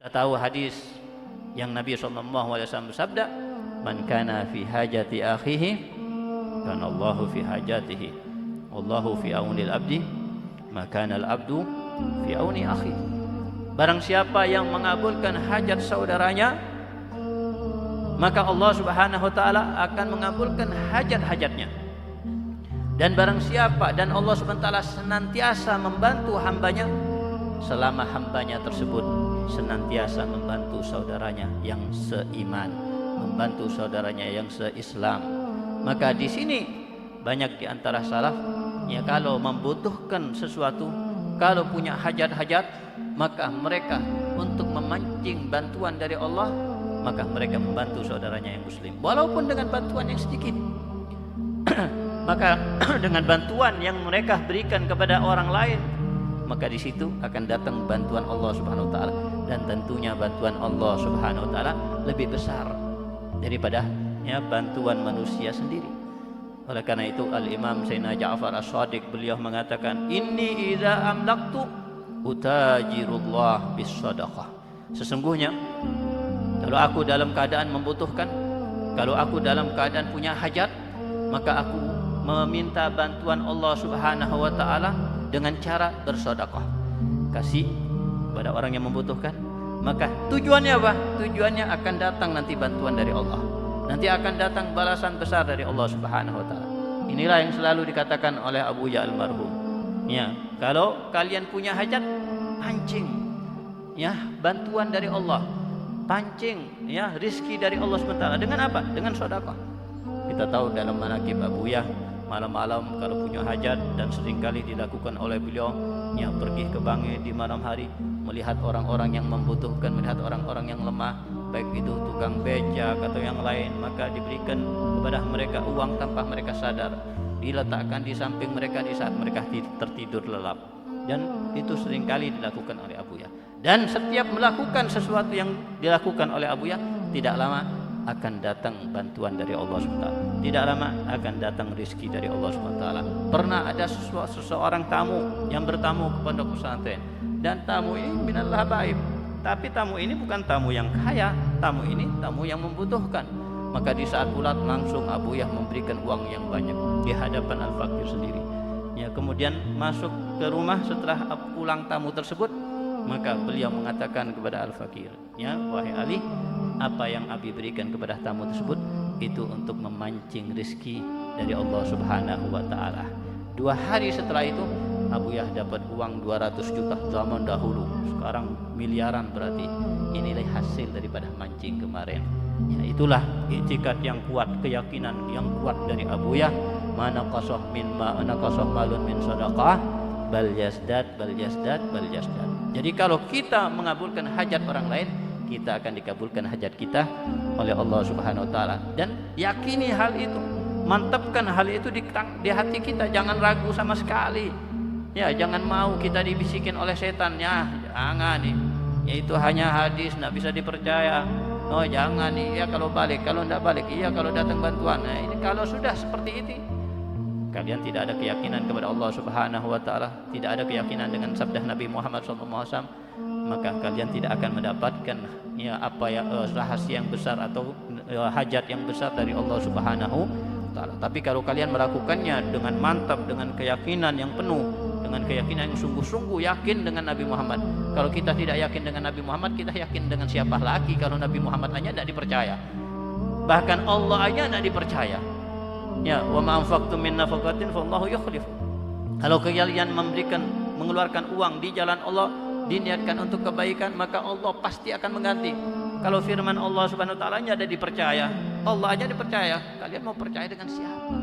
Tahu hadis yang Nabi SAW bersabda, "Man kana fi hajati akhihi, kana Allahu fi hajatihi. Wallahu fi aunil abdi, maka al abdu fi auni akhi." Barang siapa yang mengabulkan hajat saudaranya, maka Allah Subhanahu wa taala akan mengabulkan hajat-hajatnya. Dan barang siapa, dan Allah Subhanahu wa taala senantiasa membantu hambanya selama hambanya tersebut senantiasa membantu saudaranya yang seiman, membantu saudaranya yang seislam. Maka di sini banyak di antara salaf ya, kalau membutuhkan sesuatu, kalau punya hajat-hajat, maka mereka untuk memancing bantuan dari Allah, maka mereka membantu saudaranya yang muslim walaupun dengan bantuan yang sedikit. Maka dengan bantuan yang mereka berikan kepada orang lain, maka di situ akan datang bantuan Allah Subhanahu wa taala, dan tentunya bantuan Allah Subhanahu wa taala lebih besar daripada ya bantuan manusia sendiri. Oleh karena itu Al-Imam Sayyidina Ja'far As-Shadiq beliau mengatakan, "Inni idza amlaktu utajirullah bis sadaqah." Sesungguhnya kalau aku dalam keadaan membutuhkan, kalau aku dalam keadaan punya hajat, maka aku meminta bantuan Allah Subhanahu wa taala dengan cara bersedekah, kasih kepada orang yang membutuhkan. Maka tujuannya apa? Tujuannya akan datang nanti bantuan dari Allah, nanti akan datang balasan besar dari Allah Subhanahu wa taala. Inilah yang selalu dikatakan oleh Abu Ya almarhum. Ya, kalau kalian punya hajat, pancing ya bantuan dari Allah, pancing ya rizki dari Allah Subhanahu wa taala. Dengan apa? Dengan sedekah. Kita tahu dalam manaqib Abu Ya, malam-malam kalau punya hajat, dan seringkali dilakukan oleh beliau yang pergi ke Bangil di malam hari, melihat orang-orang yang membutuhkan, melihat orang-orang yang lemah, baik itu tukang becak atau yang lain, maka diberikan kepada mereka uang tanpa mereka sadar, diletakkan di samping mereka di saat mereka tertidur lelap. Dan itu seringkali dilakukan oleh Abu Ya. Dan setiap melakukan sesuatu yang dilakukan oleh Abu Ya, tidak lama akan datang bantuan dari Allah SWT. Tidak lama akan datang rezeki dari Allah SWT. Pernah ada seseorang tamu yang bertamu ke pondok pesantren, dan tamu ini minallah baib, tapi tamu ini bukan tamu yang kaya, tamu ini tamu yang membutuhkan. Maka di saat pulang langsung Abu Yah memberikan uang yang banyak di hadapan Al-Fakir sendiri. Ya, kemudian masuk ke rumah setelah pulang tamu tersebut, maka beliau mengatakan kepada Al-Fakir, ya, "Wahai Ali, apa yang Abi berikan kepada tamu tersebut itu untuk memancing rezeki dari Allah Subhanahu wa taala." 2 hari setelah itu Abu Yah dapat uang 200 juta zaman dahulu, sekarang miliaran berarti. Inilah hasil daripada mancing kemarin. Ya, itulah i'tikad yang kuat, keyakinan yang kuat dari Abu Yah, mana qasah malun min sadaqah bal yazdad bal yazdad bal yazdad. Jadi kalau kita mengabulkan hajat orang lain, kita akan dikabulkan hajat kita oleh Allah Subhanahu wa taala. Dan yakini hal itu, mantapkan hal itu di hati kita, jangan ragu sama sekali. Ya, jangan mau kita dibisikin oleh setan, ya jangan nih, ya itu hanya hadis, tidak bisa dipercaya. Oh jangan nih, ya kalau balik, kalau tidak balik, iya kalau datang bantuan. Nah, ini kalau sudah seperti itu, kalian tidak ada keyakinan kepada Allah Subhanahu wa taala, tidak ada keyakinan dengan sabda Nabi Muhammad SAW, maka kalian tidak akan mendapatkan ya apa ya rahasia yang besar atau hajat yang besar dari Allah Subhanahu wa taala. Tapi kalau kalian melakukannya dengan mantap, dengan keyakinan yang penuh, dengan keyakinan yang sungguh-sungguh yakin dengan Nabi Muhammad. Kalau kita tidak yakin dengan Nabi Muhammad, kita yakin dengan siapa lagi kalau Nabi Muhammad aja tidak dipercaya. Bahkan Allah aja tidak dipercaya. Ya, wa ma anfaqtum min nafaqatin fallahu yukhlif. Kalau kalian mengeluarkan uang di jalan Allah, diniatkan untuk kebaikan, maka Allah pasti akan mengganti. Kalau firman Allah Subhanahu wa taala nya ada dipercaya, Allah aja dipercaya, kalian mau percaya dengan siapa?